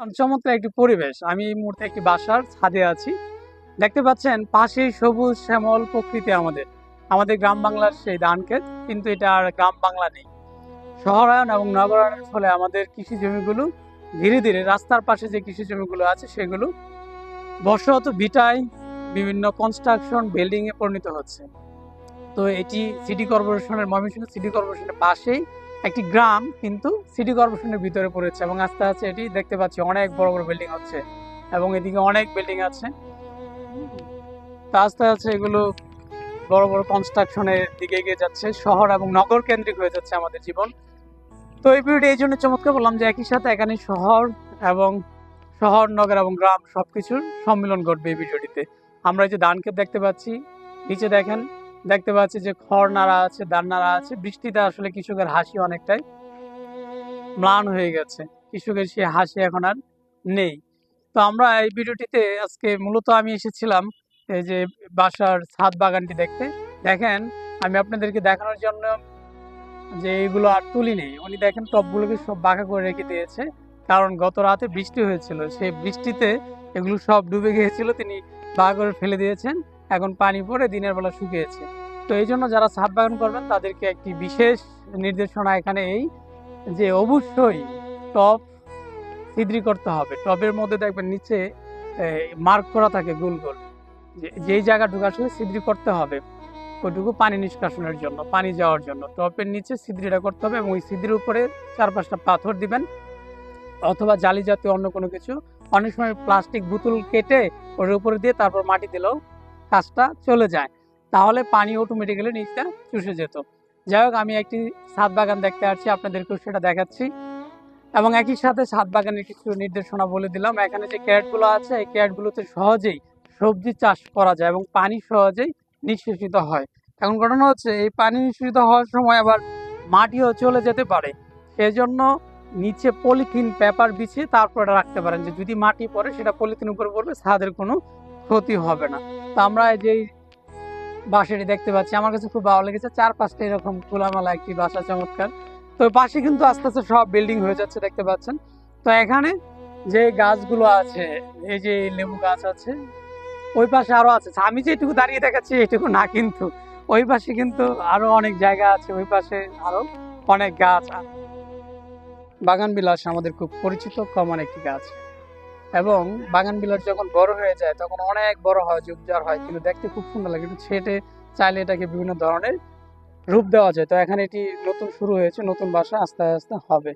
চমৎকার একটি পরিবেশ। আমি এই মুহূর্তে একটি বাসার ছাদে আছি। দেখতে পাচ্ছেন পাশেই সবুজ শ্যামল প্রকৃতি আমাদের। আমাদের গ্রাম বাংলার সেই ধান ক্ষেত, কিন্তু এটা আর গ্রাম বাংলা নেই। শহরায়ন এবং নগরায়নের ফলে আমাদের কৃষি জমিগুলো ধীরে ধীরে রাস্তার পাশে যে কৃষি জমিগুলো আছে সেগুলো বসত ভিটায় বিভিন্ন কনস্ট্রাকশন বিল্ডিং এ পরিণত হচ্ছে। তো এটি সিটি কর্পোরেশনের ময়মনসিংহ সিটি কর্পোরেশনের পাশেই একটি গ্রাম, কিন্তু সিটি কর্পোরেশনের ভিতরে পড়েছে এবং আস্তে আস্তে এটি দেখতে পাচ্ছি অনেক বড় বড় বিল্ডিং হচ্ছে এবং এদিকে অনেক বিল্ডিং আছে। তা আস্তে আস্তে এগুলো বড় বড় কনস্ট্রাকশনের দিকে এগিয়ে যাচ্ছে, শহর এবং নগর কেন্দ্রিক হয়ে যাচ্ছে আমাদের জীবন। তো এই ভিডিওটি এই জন্য চমৎকার বললাম যে একই সাথে এখানে এবং শহর নগর এবং গ্রাম সবকিছুর সম্মিলন ঘটবে এই ভিডিওটিতে। আমরা এই যে ধান ক্ষেত দেখতে পাচ্ছি, নিচে দেখতে পাচ্ছি যে খড় নাড়া আছে, ধান নাড়া আছে। বৃষ্টিতে আসলে কৃষকের হাসি অনেকটাই ম্লান হয়ে গেছে, কৃষকের সে হাসি এখন আর নেই। তো আমরা এই ভিডিওটিতে আজকে মূলত আমি এসেছিলাম এই যে বাসার ছাদ বাগানটি দেখতে। দেখেন, আমি আপনাদেরকে দেখানোর জন্য যে এইগুলো আর তুলি নেই, উনি দেখেন টবগুলোকে সব বাঁকা করে রেখে দিয়েছে, কারণ গত রাতে বৃষ্টি হয়েছিল, সেই বৃষ্টিতে এগুলো সব ডুবে গিয়েছিল, তিনি বাঁকা করে ফেলে দিয়েছেন। এখন পানি পড়ে দিনের বেলা শুকিয়েছে। তো এই জন্য যারা ছাদ বাগান করবেন তাদেরকে একটি বিশেষ নির্দেশনা এখানে এই যে অবশ্যই টব ছিদ্রি করতে হবে। টবের মধ্যে দেখবেন নিচে মার্ক করা থাকে গোল গোল, যেই জায়গা ঢুকে আসলে ছিদ্রি করতে হবে ওইটুকু পানি নিষ্কাশনের জন্য, পানি যাওয়ার জন্য টপের নিচে ছিদ্রিটা করতে হবে এবং ওই ছিদ্রির উপরে 4-5টা পাথর দিবেন অথবা জালি জাতীয় অন্য কোনো কিছু। অনেক সময় প্লাস্টিক বোতল কেটে ওর উপরে দিয়ে তারপর মাটি দিলেও কাজটা চলে যায়, তাহলে পানি অটোমেটিক্যালি নিচটা চুষে যেত। যাই হোক, আমি একটি ছাদ বাগান দেখতে আসছি, আপনাদেরকেও সেটা দেখাচ্ছি এবং একই সাথে ছাদ বাগানের কিছু নির্দেশনা বলে দিলাম। এখানে যে ক্যারেটগুলো আছে এই ক্যারেটগুলোতে সহজেই সবজি চাষ করা যায় এবং পানি সহজেই নিষ্কাশিত হয়। এখন ঘটনা হচ্ছে এই পানি নিষ্কাশিত হওয়ার সময় আবার মাটিও চলে যেতে পারে, সেজন্য নিচে পলিথিন পেপার বিছিয়ে তারপর এটা রাখতে পারেন, যে যদি মাটি পড়ে সেটা পলিথিন উপরে পড়বে, ছাদের কোনো ক্ষতি হবে না। তো আমরা যেই বাসাটি দেখতে পাচ্ছি আমার কাছে খুব ভালো লেগেছে, 4-5টা এরকম খোলামেলা একটি বাসা, চমৎকার। তো পাশে কিন্তু আস্তে আস্তে সব বিল্ডিং হয়ে যাচ্ছে দেখতে পাচ্ছেন। তো এখানে যে গাছগুলো আছে, এই যে লেবু গাছ আছে, ওই পাশে আরো আছে। আমি যেটুকু দাঁড়িয়ে দেখাচ্ছি এটুকু না, কিন্তু ওই পাশে কিন্তু আরো অনেক জায়গা আছে, ওই পাশে আরো অনেক গাছ। বাগান বিলাস আমাদের খুব পরিচিত কমন একটি গাছ এবং বাগান বিলাস যখন বড় হয়ে যায় তখন অনেক বড় হয়, ঝোপঝাড় হয়, কিন্তু দেখতে খুব সুন্দর লাগে। কিন্তু ছেটে চাইলে এটাকে বিভিন্ন ধরনের রূপ দেওয়া যায়। তো এখানে এটি নতুন শুরু হয়েছে, নতুন বাসা আস্তে আস্তে হবে।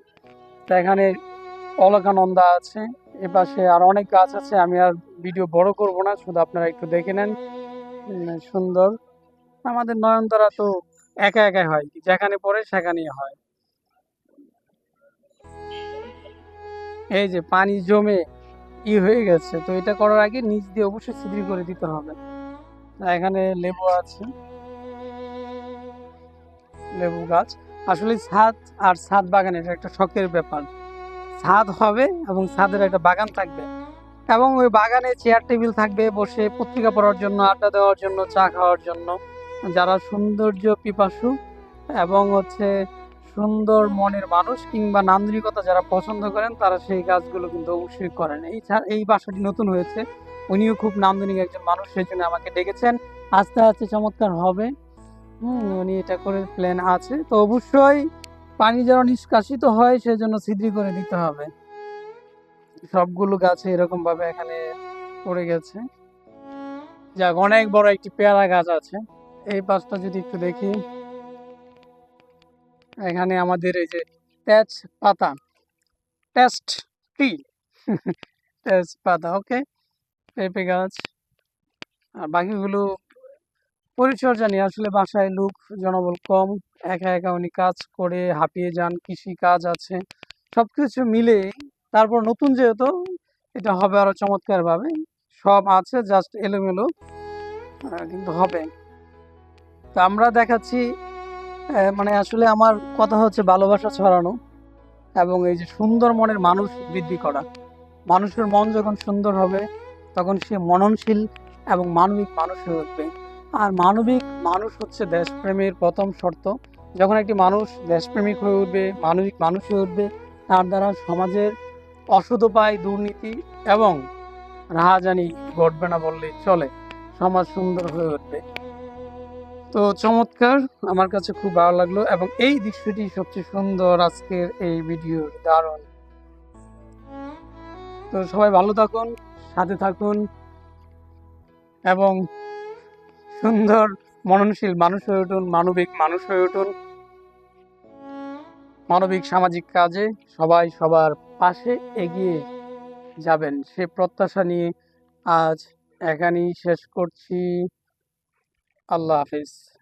তো এখানে অলকানন্দা আছে, এপাশে আর অনেক গাছ আছে। আমি আর ভিডিও বড় করব না, শুধু আপনারা একটু দেখে নেন। সুন্দর। আমাদের নয়নতারা তো একা একাই হয়, যেখানে পড়ে সেখানেই হয়। এই যে পানি জমে হয়ে গেছে, তো এটা করার আগে নিচ দিয়ে অবশ্যই ছিদ্রি করে দিতে হবে। এখানে লেবু আছে, লেবু গাছ। আসলে ছাদ আর ছাদ বাগান এটা একটা শখের ব্যাপার। ছাদ হবে এবং ছাদের একটা বাগান থাকবে এবং ওই বাগানে চেয়ার টেবিল থাকবে, বসে পত্রিকা পড়ার জন্য, আড্ডা দেওয়ার জন্য, চা খাওয়ার জন্য। যারা সৌন্দর্য পিপাসু এবং সুন্দর মনের মানুষ কিংবা নান্দনিকতা যারা পছন্দ করেন তারা সেই গাছগুলো কিন্তু অবশ্যই করেন। এই বাসাটি নতুন হয়েছে, উনিও খুব নান্দনিক একজন মানুষ, সেই জন্য আমাকে ডেকেছেন। আস্তে আস্তে চমৎকার হবে। উনি এটা করে প্ল্যান আছে। তো অবশ্যই পানি যেন নিষ্কাশিত হয় সেজন্য ছিদ্রি করে দিতে হবে। সবগুলো গাছে এরকম ভাবে এখানে পড়ে গেছে। যাক, অনেক বড় একটি পেয়ারা গাছ আছে। এই পাশটা যদি একটু দেখি, এখানে আমাদের এই যে তেজপাতা, টেস্ট ট্রি, তেজপাতা, ওকে, পেঁপে গাছ। আর বাকিগুলো পরিচর্যা নিয়ে, আসলে বাসায় লোক জনবল কম, একা একা উনি কাজ করে হাঁপিয়ে যান, কৃষি কাজ আছে, সবকিছু মিলে তারপর নতুন যেহেতু এটা হবে আরো চমৎকার ভাবে। সব আছে, জাস্ট এলোমেলো, কিন্তু হবে। তো আমরা দেখাচ্ছি, মানে আসলে আমার কথা হচ্ছে ভালোবাসা ছড়ানো এবং এই যে সুন্দর মনের মানুষ বৃদ্ধি করা। মানুষের মন যখন সুন্দর হবে তখন সে মননশীল এবং মানবিক মানুষ হয়ে উঠবে। আর মানবিক মানুষ হচ্ছে দেশপ্রেমের প্রথম শর্ত। যখন একটি মানুষ দেশপ্রেমিক হয়ে উঠবে, মানবিক মানুষ হয়ে উঠবে, তার দ্বারা সমাজের অসৎ উপায়, দুর্নীতি এবং রাহাজানি ঘটবে না বললেই চলে। সমাজ সুন্দর হয়ে উঠবে। তো চমৎকার, আমার কাছে খুব ভালো লাগলো এবং এই দৃশ্যটি সবচেয়ে সুন্দর আজকের এই ভিডিওর, দারুণ। তো সবাই ভালো থাকুন, সাথে থাকুন এবং সুন্দর মননশীল মানুষ হয়ে উঠুন, মানবিক মানুষ হয়ে উঠুন। মানবিক সামাজিক কাজে সবাই সবার পাশে এগিয়ে যাবেন সে প্রত্যাশা নিয়ে আজ এখানেই শেষ করছি। আল্লাহ হাফিজ।